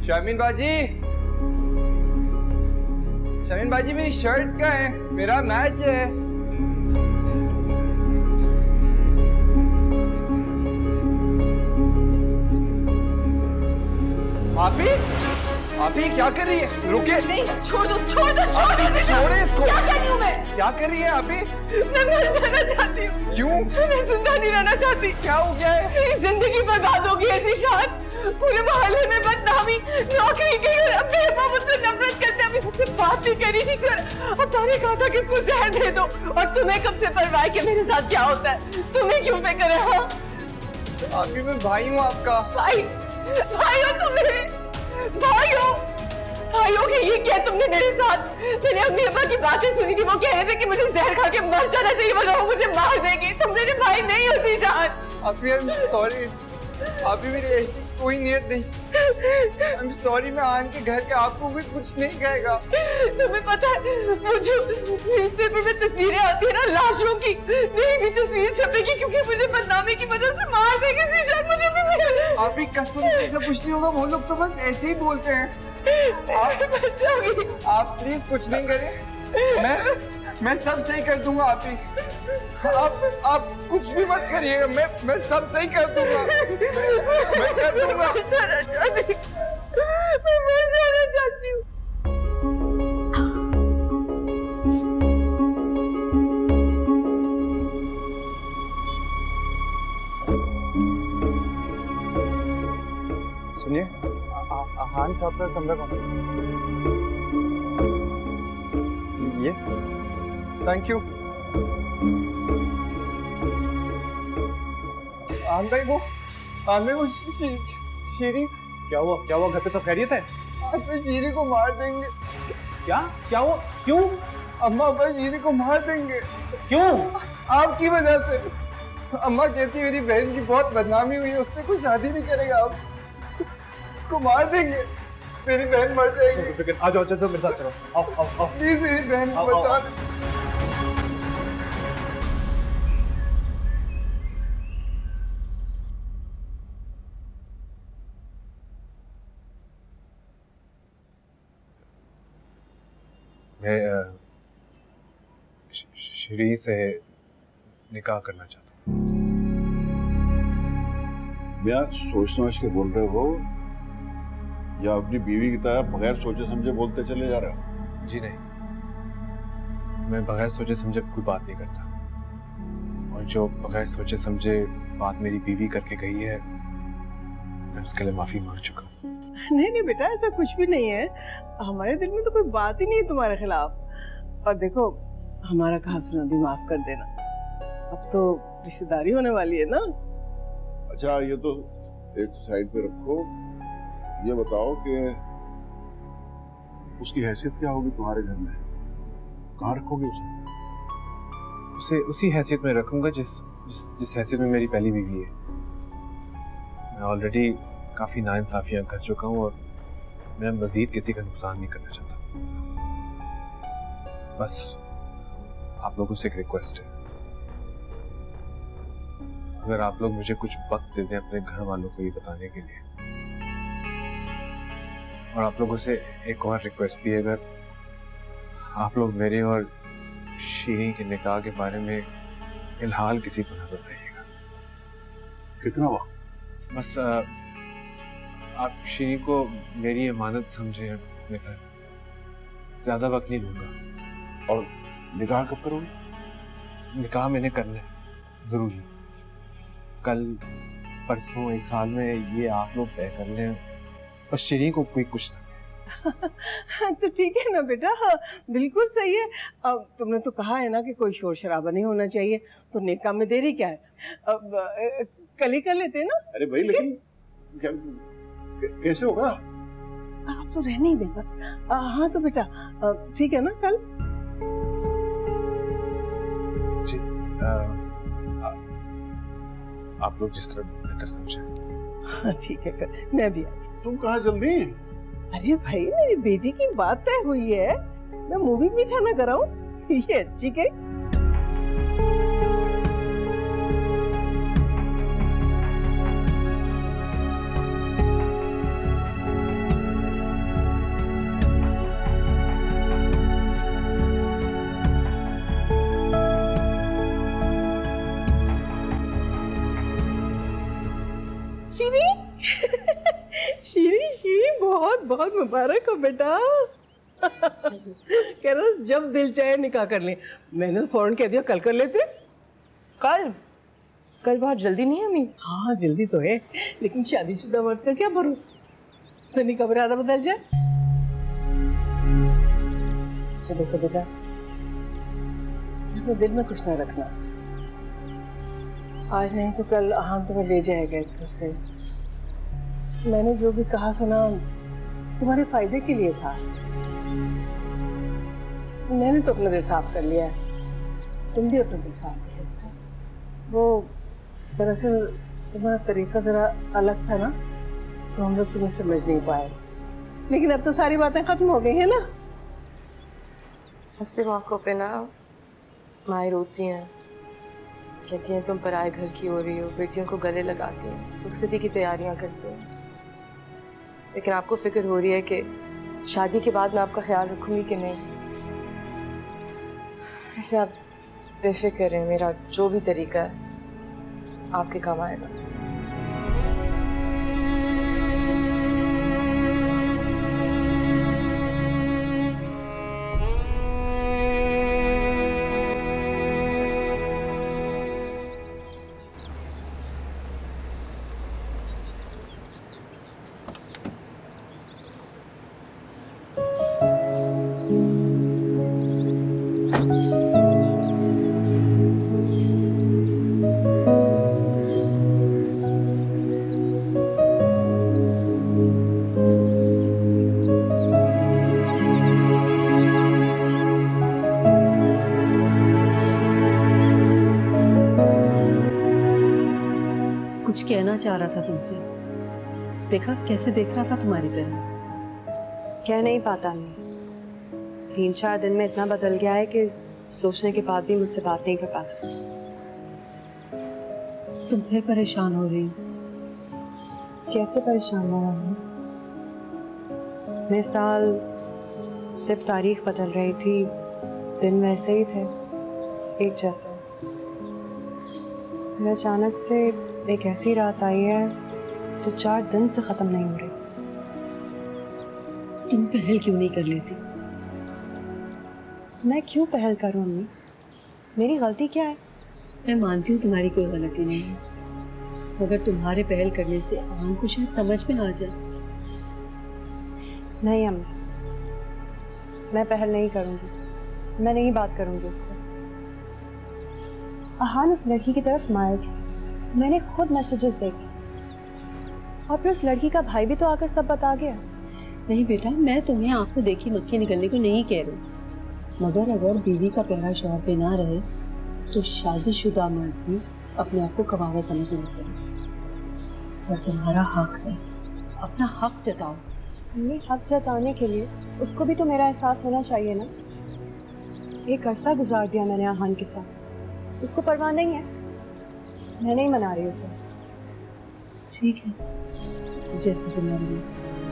शमीन बाजी, शमीन बाजी मेरी शर्ट कहाँ है? मेरा मैच है। आपी, आपी क्या कर रही है? रुके। नहीं, छोड़ दो, छोड़ दो, छोड़ दो। छोड़े इसको। क्या कर रही हूँ मैं? क्या कर रही है आपी? मैं मर जाना चाहती हूँ। क्यों? मैं जिंदा नहीं रहना चाहती। क्या हो गया है? मेरी जिंदगी बर्बाद होगी ऐसी शान। पूरे मोहल्ले में बदनामी, नौकरी की, और अब मेरे पापा मुझसे नफरत करते हैं। अभी मुझसे बात भी करी थी सर। अब तारे कहा था कि इसको जहर दे दो। और तुम्हें कब से परवाह है कि मेरे साथ क्या होता है? तुम्हें क्यों फिक्र है? हाँ? आपी मैं भाई हूँ आपका। भाई, भाई हो तुम मेरे, भाई हो, भाई हो। ये किया तुमने मेरे साथ? मैंने अम्मी अब्बा की बातें सुनी थी, वो कह रहे थे कि मुझे जहर खा के मर जाना चाहिए वरना वो मुझे मार देगी। तुम मेरे भाई नहीं होती जान। आपी आई एम सॉरी। आपी मेरी ऐसी कोई नियत नहीं। I am sorry. मैं आन के घर के आपको भी कुछ नहीं कहेगा। तुम्हें पता है वो जो न्यूज़पेपर में तस्वीरें आती है ना लाशों की, मेरी भी तस्वीर छपेगी क्योंकि मुझे बदनामी की वजह से मार देगी ज़ीशान। मुझे भी आपी कसम से ऐसा कुछ नहीं होगा। वो लोग तो बस ऐसे ही बोलते हैं। आप प्लीज कुछ नहीं करें। मैं सब सही कर दूंगा आपी। आप कुछ भी मत करिएगा। मैं सब सही कर दूंगा। मैं कर दूंगा। मैं मर जाना चाहती हूँ। सुनिए, हान साहब का कमरा कौन? ये थैंक यू। आन भाई वो शीरी। क्या हुआ? क्या हुआ? घर पे सब खैरियत है? अपने शीरी को मार देंगे। क्या हुआ? क्यों? अम्मा अब्बा शीरी को मार देंगे। क्यों? आपकी वजह से। अम्मा कहती मेरी बहन की बहुत बदनामी हुई है, उससे कोई शादी नहीं करेगा। आप उसको मार देंगे। मेरी बहन मर जाएगी। आ जाओ मेरे साथ चलो। आओ। प्लीज मेरी बहन को आओ, बचा। मैं श्री से निकाह करना चाहता हूँ। क्या सोच समझ के बोल रहे हो या अपनी बीवी की तरह बगैर सोचे समझे बोलते चले जा रहे हो? जी नहीं, मैं बगैर सोचे समझे कोई बात नहीं करता। और जो बगैर सोचे समझे बात मेरी बीवी करके गई है, मैं उसके लिए माफी मांग चुका हूँ। नहीं बेटा, ऐसा कुछ भी नहीं है। हमारे दिल में तो कोई बात ही नहीं है तुम्हारे खिलाफ। और देखो, हमारा कहा सुना भी माफ कर देना। अब तो रिश्तेदारी होने वाली है ना। अच्छा, ये तो एक साइड पे रखो। ये बताओ कि उसकी हैसियत क्या होगी तुम्हारे घर में? कहाँ रखोगे उसे उसी हैसियत में रखूंगा जिस हैसियत में मेरी पहली बीवी है। मैं ऑलरेडी काफी नाइंसाफियां कर चुका हूँ और मैं मजीद किसी का नुकसान नहीं करना चाहता। बस आप लोगों से एक रिक्वेस्ट है, अगर आप लोग मुझे कुछ वक्त दे दें अपने घर वालों को ये बताने के लिए। और आप लोगों से एक और रिक्वेस्ट भी है, अगर आप लोग मेरे और शीरी के निकाह के बारे में फिलहाल किसी को न बताइएगा। कितना वक्त? बस आप शीरी को मेरी अमानत समझे। मैं ज्यादा वक्त नहीं लूंगा। और निकाह कब करोगे? निकाह मैंने करना है, जरूरी। कल परसों, एक साल में, ये आप लोग तय कर लें। बस शीरी को कोई कुछ ना। तो ठीक है ना बेटा। हाँ, बिल्कुल सही है। अब तुमने तो कहा है ना कि कोई शोर शराबा नहीं होना चाहिए, तो निकाह में देरी क्या है? अब कल ही कर लेते हैं ना। अरे भाई, लेकिन कैसे होगा? आप तो रहने ही दे बस। हाँ तो बेटा, ठीक है ना कल? जी, आप लोग जिस तरह बेहतर समझे। हाँ ठीक है, फिर मैं भी आई। तुम कहाँ जल्दी? अरे भाई, मेरी बेटी की बात तय हुई है, मैं मुंह भी मीठा ना कराऊं। ये अच्छी गई। मुबारक हो बेटा। कह रहा जब दिल चाहे निकाह कर ले। मैंने तो फौरन कह दिया कल कर लेते। कल कल बहुत जल्दी नहीं है अम्मी? हाँ जल्दी तो है, लेकिन शादीशुदा मर्द का क्या भरोसा, तो नहीं कब इरादा बदल जाए। तो देखो बेटा, अपने दिल में कुछ ना रखना, आज नहीं तो कल हम तुम्हें ले जाएगा इस घर से। मैंने जो भी कहा सुना तुम्हारे फायदे के लिए था। मैंने तो अपना दिल साफ कर लिया है, तुम भी अपना दिल साफ कर लिया। वो दरअसल तुम्हारा तरीका जरा अलग था ना, तो हम लोग तुम्हें समझ नहीं पाए, लेकिन अब तो सारी बातें खत्म हो गई है ना। ऐसे मौकों पे ना माएँ रोती हैं, कहती हैं तुम पराए घर की हो रही हो, बेटियों को गले लगाती हैं, रुखसती की तैयारियां करती हैं। लेकिन आपको फिक्र हो रही है कि शादी के बाद मैं आपका ख्याल रखूंगी कि नहीं। ऐसे आप बेफिक्र हैं, मेरा जो भी तरीका है आपके काम आएगा। कुछ कहना चाह रहा था तुमसे, देखा कैसे देख रहा था तुम्हारी तरह। कह नहीं पाता मैं, 3-4 दिन में इतना बदल गया है कि सोचने के बाद भी मुझसे बात नहीं कर पाता। तुम फिर परेशान हो रही हो। कैसे परेशान हो रहा हूँ? नए साल सिर्फ तारीख बदल रही थी, दिन वैसे ही थे, एक जैसे। फिर अचानक से एक ऐसी रात आई है जो 4 दिन से खत्म नहीं हो रही। तुम पहल क्यों नहीं कर लेती? मैं क्यों पहल करूं अम्मी? मेरी गलती क्या है? मैं मानती हूँ तुम्हारी कोई गलती नहीं है, मगर तुम्हारे पहल करने से आन को शायद समझ में आ जाए। नहीं अम्मी, मैं पहल नहीं करूंगी, मैं नहीं बात करूंगी उससे। आहान उस लड़की की तरफ मायर है, मैंने खुद मैसेजेस देखे, और फिर उस लड़की का भाई भी तो आकर सब बता गया। नहीं बेटा, मैं तुम्हें आपको देखी मक्खी निकलने को नहीं कह रही, मगर अगर बीवी का पहरा शौहर पे ना रहे तो शादीशुदा मर्द भी अपने आप को कवारा समझने लगता है। इस पर तुम्हारा हक है, अपना हक जताओ। ये हक जताने के लिए उसको भी तो मेरा एहसास होना चाहिए ना। एक अरसा गुजार दिया मैंने आहान के साथ, उसको परवाह नहीं है, मैं नहीं मना रही उसे। ठीक है, जैसे तुम्हारी मर्जी।